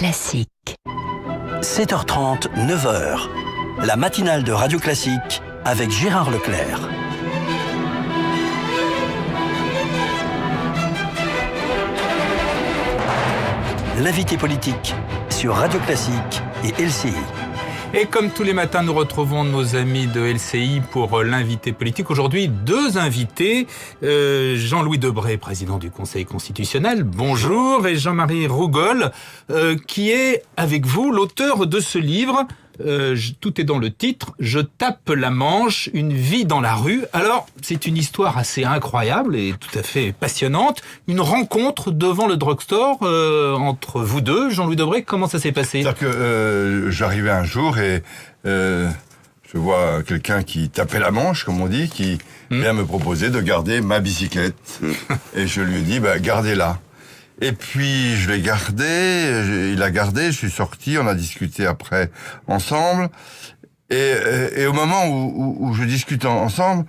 Classique. 7h30, 9h. La matinale de Radio Classique avec Gérard Leclerc. L'invité politique sur Radio Classique et LCI. Et comme tous les matins, nous retrouvons nos amis de LCI pour l'invité politique. Aujourd'hui, deux invités. Jean-Louis Debré, président du Conseil constitutionnel. Bonjour. Et Jean-Marie Rougolle, qui est avec vous l'auteur de ce livre. Tout est dans le titre. Je tape la Manche, une vie dans la rue. Alors, c'est une histoire assez incroyable et tout à fait passionnante. Une rencontre devant le drugstore entre vous deux. Jean-Louis Debré, comment ça s'est passé ? C'est-à-dire que j'arrivais un jour et je vois quelqu'un qui tapait la Manche, comme on dit, qui vient me proposer de garder ma bicyclette. Et je lui ai dit, gardez-la. Et puis, je l'ai gardé, il a gardé, je suis sorti, on a discuté après ensemble. Et au moment où je discute ensemble,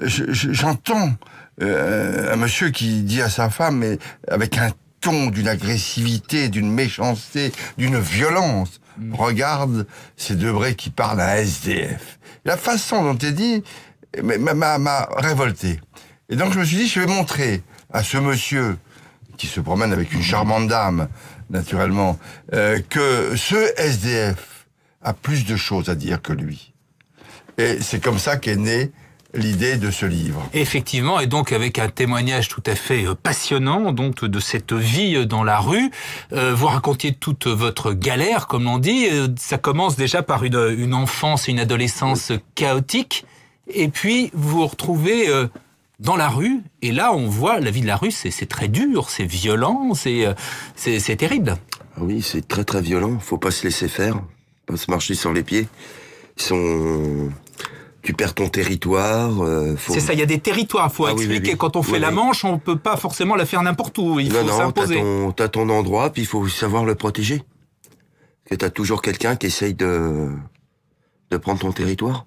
j'entends un monsieur qui dit à sa femme, mais avec un ton d'une agressivité, d'une méchanceté, d'une violence, regarde ces Debré qui parlent à un SDF. La façon dont il dit m'a révolté. Et donc, je me suis dit, je vais montrer à ce monsieur qui se promène avec une charmante dame, naturellement, que ce SDF a plus de choses à dire que lui. Et c'est comme ça qu'est née l'idée de ce livre. Effectivement, et donc avec un témoignage tout à fait passionnant donc de cette vie dans la rue. Vous racontiez toute votre galère, comme on dit. Ça commence déjà par une enfance et une adolescence chaotique. Et puis, vous vous retrouvez dans la rue, et là on voit la vie de la rue, c'est très dur, c'est violent, c'est terrible. Ah oui, c'est très très violent, faut pas se laisser faire, pas se marcher sur les pieds. Tu perds ton territoire. C'est ça, il y a des territoires, faut expliquer. Oui. Quand on fait la Manche, on peut pas forcément la faire n'importe où, il faut s'imposer. T'as ton endroit, puis il faut savoir le protéger. Parce que t'as toujours quelqu'un qui essaye de prendre ton territoire.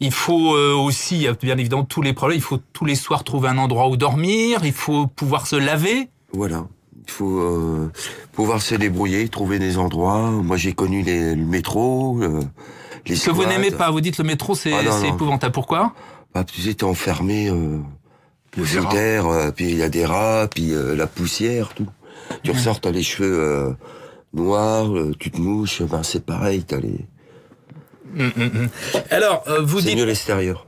Il faut aussi, bien évidemment, tous les problèmes. Il faut tous les soirs trouver un endroit où dormir. Il faut pouvoir se laver. Voilà. Il faut pouvoir se débrouiller, trouver des endroits. Moi, j'ai connu le métro, les squats. Que vous n'aimez pas. Vous dites le métro, c'est épouvantable. Pourquoi ? Tu sais, t'es enfermé, sous terre, puis il y a des rats, puis la poussière, tout. Tu ressors, t'as les cheveux noirs, tu te mouches, c'est pareil, t'as les... Alors, vous dites... C'est mieux l'extérieur.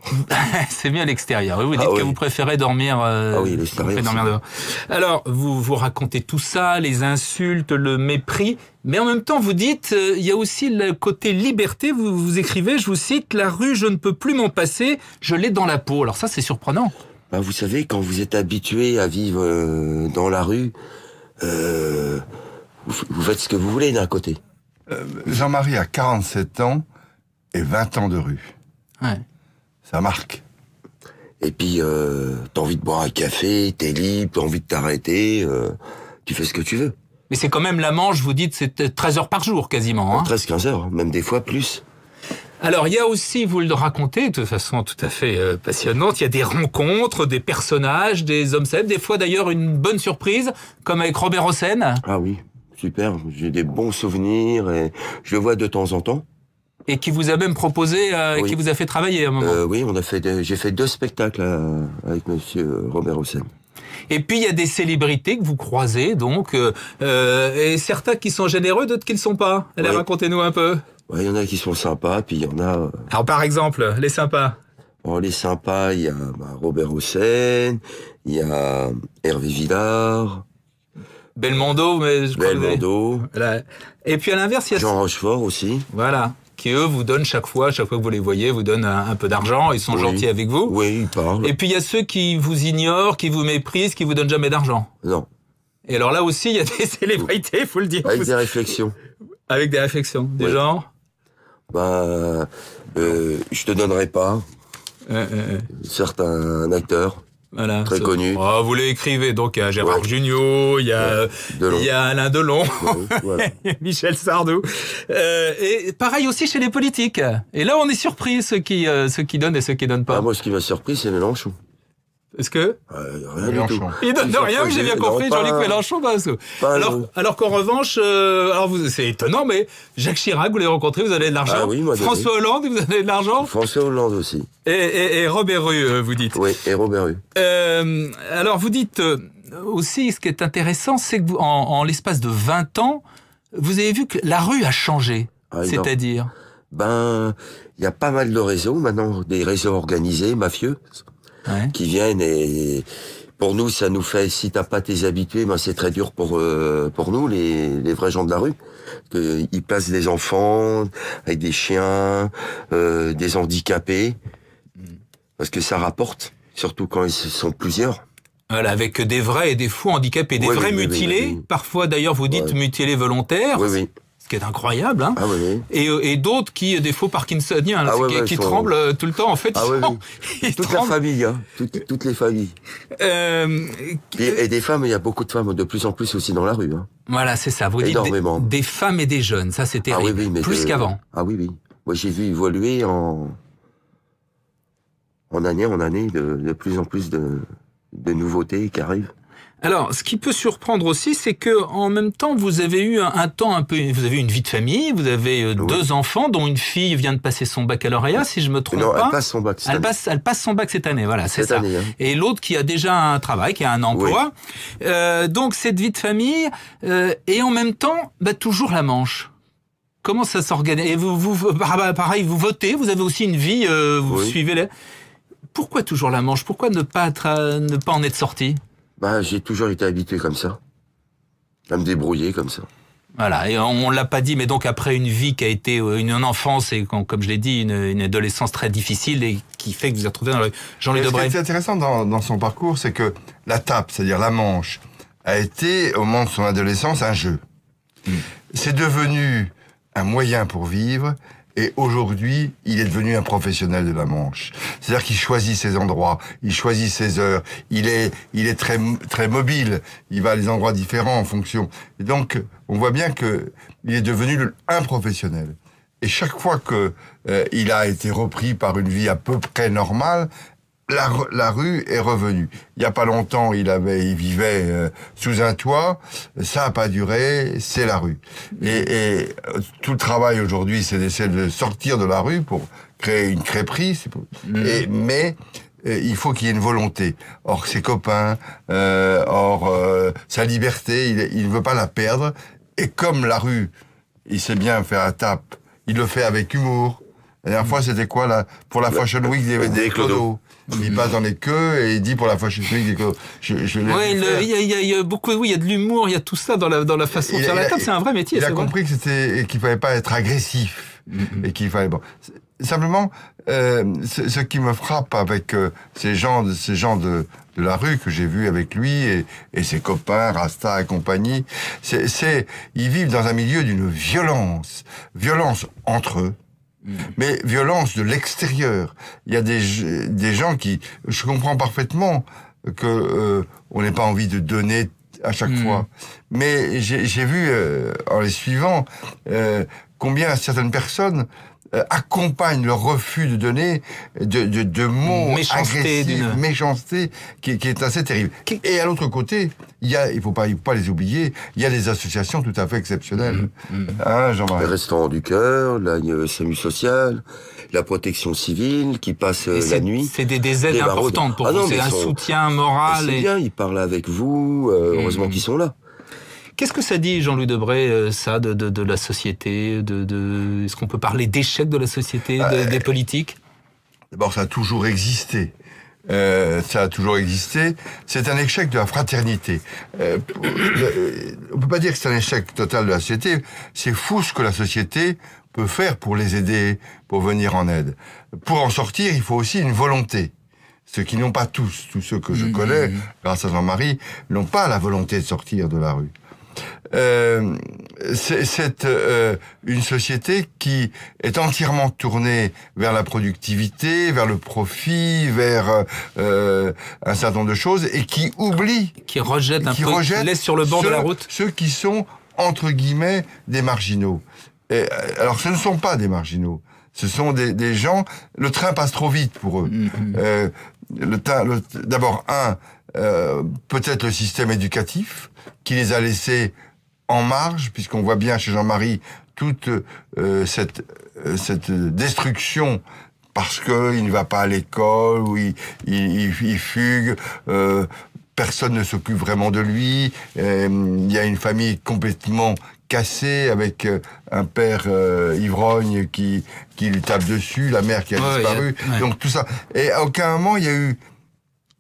C'est mieux l'extérieur. Vous dites que vous préférez dormir... oui, l'extérieur. Dormir dehors. Alors, vous racontez tout ça, les insultes, le mépris, mais en même temps, vous dites, il y a aussi le côté liberté. Vous écrivez, je vous cite, « La rue, je ne peux plus m'en passer, je l'ai dans la peau ». Alors ça, c'est surprenant. Vous savez, quand vous êtes habitué à vivre dans la rue, vous faites ce que vous voulez d'un côté. Jean-Marie a 47 ans, et 20 ans de rue. Ouais. Ça marque. Et puis, t'as envie de boire un café, t'es libre, t'as envie de t'arrêter, tu fais ce que tu veux. Mais c'est quand même la Manche, vous dites, c'est 13 heures par jour, quasiment. 13-15 heures, même des fois plus. Alors, il y a aussi, vous le racontez de façon tout à fait passionnante, il y a des rencontres, des personnages, des hommes célèbres, des fois d'ailleurs une bonne surprise, comme avec Robert Hossein. Ah oui, super, j'ai des bons souvenirs, et je le vois de temps en temps. Et qui vous a même proposé, qui vous a fait travailler à un moment. Oui, j'ai fait 2 spectacles avec monsieur Robert Hossein. Et puis il y a des célébrités que vous croisez, donc, et certains qui sont généreux, d'autres qui ne le sont pas. Allez, racontez-nous un peu. Il y en a qui sont sympas, puis il y en a... Alors par exemple, les sympas. Les sympas, il y a Robert Hossein, il y a Hervé Villard... Belmondo, mais je crois Belmondo. Voilà. Et puis à l'inverse, il y a... Jean Rochefort aussi. Voilà. Qui eux vous donnent chaque fois que vous les voyez, vous donnent un peu d'argent, ils sont gentils avec vous. Oui, ils parlent. Et puis il y a ceux qui vous ignorent, qui vous méprisent, qui vous donnent jamais d'argent. Non. Et alors là aussi, il y a des célébrités, faut le dire. Avec des réflexions. Avec des réflexions. Des genres je te donnerai pas. Certains acteurs. Voilà, très connu. Oh, vous l'écrivez donc à Gérard Jugnot, il y a Alain Delon, voilà. Michel Sardou. Et pareil aussi chez les politiques. Et là, on est surpris ceux qui donnent et ceux qui donnent pas. Moi, ce qui m'a surpris, c'est Mélenchon. Est-ce que Rien du tout. il donne rien, j'ai bien compris, Jean-Luc Mélenchon. Alors qu'en revanche, c'est étonnant, mais Jacques Chirac, vous l'avez rencontré, vous avez de l'argent. Ah oui, moi, François Hollande, vous avez de l'argent. François Hollande aussi. Et Robert Rue, vous dites. Oui, et Robert Rue. Alors vous dites aussi, ce qui est intéressant, c'est que en l'espace de 20 ans, vous avez vu que la rue a changé. C'est-à-dire il y a pas mal de réseaux maintenant, des réseaux organisés, mafieux, qui viennent et pour nous, ça nous fait, si t'as pas tes habitués, c'est très dur pour nous, les vrais gens de la rue. Ils placent des enfants, avec des chiens, des handicapés, parce que ça rapporte, surtout quand ils sont plusieurs. Voilà, avec des vrais et des faux handicapés, des vrais mutilés, parfois d'ailleurs vous dites mutilés volontaires. Oui. Ce qui est incroyable, hein. Ah oui. Et d'autres des faux parkinsoniens, qui tremblent tout le temps, en fait. Toute la famille, toutes les familles. Et des femmes, il y a beaucoup de femmes de plus en plus aussi dans la rue. Voilà, c'est ça. Vous dites des femmes et des jeunes, ça c'est terrible, plus qu'avant. Ah oui. Moi j'ai vu évoluer en année en année de plus en plus de nouveautés qui arrivent. Alors, ce qui peut surprendre aussi, c'est que en même temps, vous avez eu un temps un peu, vous avez une vie de famille, vous avez 2 enfants, dont une fille vient de passer son baccalauréat, si je me trompe pas. Elle passe son bac cette année. Elle passe son bac cette année, voilà, c'est ça. Année, Et l'autre qui a déjà un travail, qui a un emploi. Donc cette vie de famille, et en même temps, toujours la Manche. Comment ça s'organise? Et vous, pareil, vous votez, vous avez aussi une vie, vous suivez les. Pourquoi toujours la Manche? Pourquoi ne pas en être sorti? J'ai toujours été habitué comme ça. À me débrouiller comme ça. Voilà, et on l'a pas dit, mais donc après une vie qui a été une enfance et comme je l'ai dit, une adolescence très difficile et qui fait que vous vous retrouvez dans le Jean-Louis Debré. Ce qui est intéressant dans son parcours, c'est que la tape, c'est-à-dire la Manche, a été, au moment de son adolescence, un jeu. C'est devenu un moyen pour vivre. Et aujourd'hui, il est devenu un professionnel de la Manche. C'est-à-dire qu'il choisit ses endroits, il choisit ses heures, il est très, très mobile, il va à des endroits différents en fonction. Et donc, on voit bien que il est devenu un professionnel. Et chaque fois que il a été repris par une vie à peu près normale, la rue est revenue. Il y a pas longtemps, il vivait sous un toit. Ça a pas duré. C'est la rue. Et tout le travail aujourd'hui, c'est d'essayer de sortir de la rue pour créer une crêperie. Mais il faut qu'il y ait une volonté. Or, ses copains, sa liberté, il ne veut pas la perdre. Et comme la rue, il sait bien faire la tape, il le fait avec humour. La dernière fois, c'était quoi, là? Pour la Fashion Week, des clodos. Il passe dans les queues et il dit pour la Fashion Week des clodos. Il y a beaucoup, il y a de l'humour, il y a tout ça dans la façon de faire la table. C'est un vrai métier. Il a compris qu'il fallait pas être agressif. Et qu'il fallait, Simplement, ce qui me frappe avec ces gens de la rue que j'ai vus avec lui et ses copains, Rasta et compagnie, ils vivent dans un milieu d'une violence entre eux. Mais violence de l'extérieur. Il y a des gens qui, je comprends parfaitement que on n'ait pas envie de donner à chaque fois. Mais j'ai vu en les suivant combien certaines personnes accompagnent leur refus de donner de mots agressifs, méchanceté, qui est assez terrible. Et à l'autre côté, il faut pas les oublier, il y a des associations tout à fait exceptionnelles. Jean-Marie. Les Restaurants du Cœur, la SAMU sociale, la protection civile qui passe la nuit. C'est des aides importantes pour vous, c'est un soutien moral. C'est bien, ils parlent avec vous, heureusement qu'ils sont là. Qu'est-ce que ça dit, Jean-Louis Debré, ça, de la société, est-ce qu'on peut parler d'échec de la société, des politiques? D'abord, ça a toujours existé. C'est un échec de la fraternité. On peut pas dire que c'est un échec total de la société. C'est fou ce que la société peut faire pour les aider, pour venir en aide. Pour en sortir, il faut aussi une volonté. Ceux qui n'ont pas tous ceux que je connais, grâce à Jean-Marie, n'ont pas la volonté de sortir de la rue. C'est une société qui est entièrement tournée vers la productivité, vers le profit, vers un certain nombre de choses, et qui oublie, qui laisse sur le bord de la route ceux qui sont entre guillemets des marginaux. Alors ce ne sont pas des marginaux, ce sont des gens. Le train passe trop vite pour eux. d'abord, peut-être le système éducatif, qui les a laissés en marge, puisqu'on voit bien chez Jean-Marie toute cette destruction parce qu'il ne va pas à l'école, ou il fugue, personne ne s'occupe vraiment de lui, il y a une famille complètement cassée avec un père ivrogne qui lui tape dessus, la mère qui a disparu, donc tout ça. Et à aucun moment il y a eu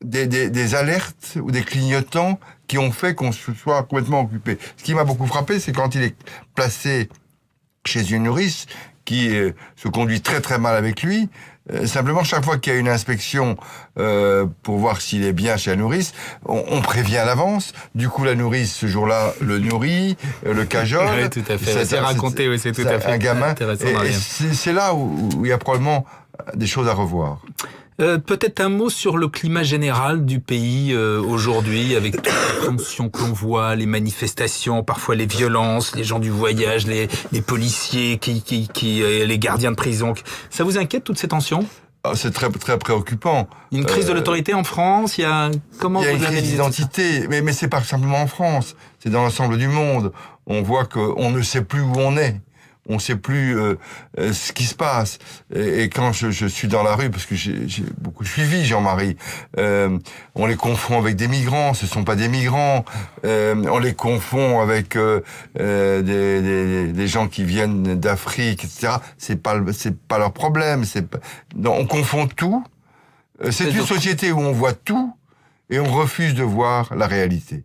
des alertes ou des clignotants qui ont fait qu'on se soit complètement occupé. Ce qui m'a beaucoup frappé, c'est quand il est placé chez une nourrice qui se conduit très très mal avec lui. Simplement, chaque fois qu'il y a une inspection pour voir s'il est bien chez la nourrice, on prévient à l'avance. Du coup, la nourrice, ce jour-là, le nourrit, le cajole. Oui, tout à fait. C'est raconté, oui, c'est tout à fait un gamin. Et c'est là où il y a probablement des choses à revoir. Peut-être un mot sur le climat général du pays aujourd'hui, avec toutes les tensions que l'on voit, les manifestations, parfois les violences, les gens du voyage, les policiers, les gardiens de prison. Ça vous inquiète, toutes ces tensions ? C'est très très préoccupant. Une crise de l'autorité en France, il y a une crise d'identité, mais c'est pas simplement en France, c'est dans l'ensemble du monde. On voit qu'on ne sait plus où on est. On ne sait plus ce qui se passe. Et quand je suis dans la rue, parce que j'ai beaucoup suivi Jean-Marie, on les confond avec des migrants, ce ne sont pas des migrants. On les confond avec des gens qui viennent d'Afrique, etc. C'est pas leur problème. Non, on confond tout. C'est une société où on voit tout et on refuse de voir la réalité.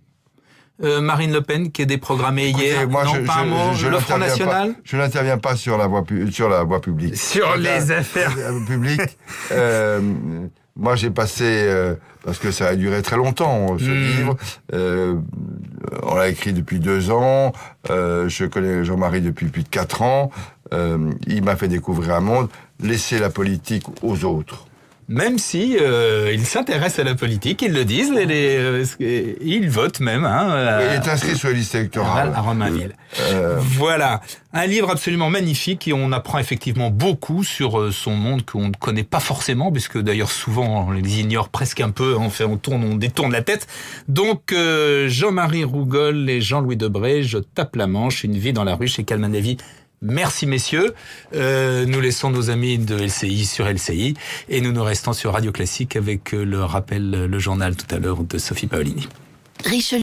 Marine Le Pen qui est déprogrammée hier. Moi, le Front National. Je n'interviens pas sur la voie publique. Sur les affaires publiques. Moi, j'ai passé parce que ça a duré très longtemps ce livre. On l'a écrit depuis 2 ans. Je connais Jean-Marie depuis plus de 4 ans. Il m'a fait découvrir un monde. Laissez la politique aux autres. Même si ils s'intéressent à la politique, ils le disent, ils votent même. Il est inscrit sur la liste électorale. À Romainville. Voilà, un livre absolument magnifique et on apprend effectivement beaucoup sur son monde qu'on ne connaît pas forcément, puisque d'ailleurs souvent on les ignore presque un peu, on détourne la tête. Donc Jean-Marie Rougolle et Jean-Louis Debré, Je tape la Manche, une vie dans la rue chez Calman Levy. Merci messieurs, nous laissons nos amis de LCI sur LCI et nous restons sur Radio Classique avec le rappel, le journal tout à l'heure de Sophie Paolini.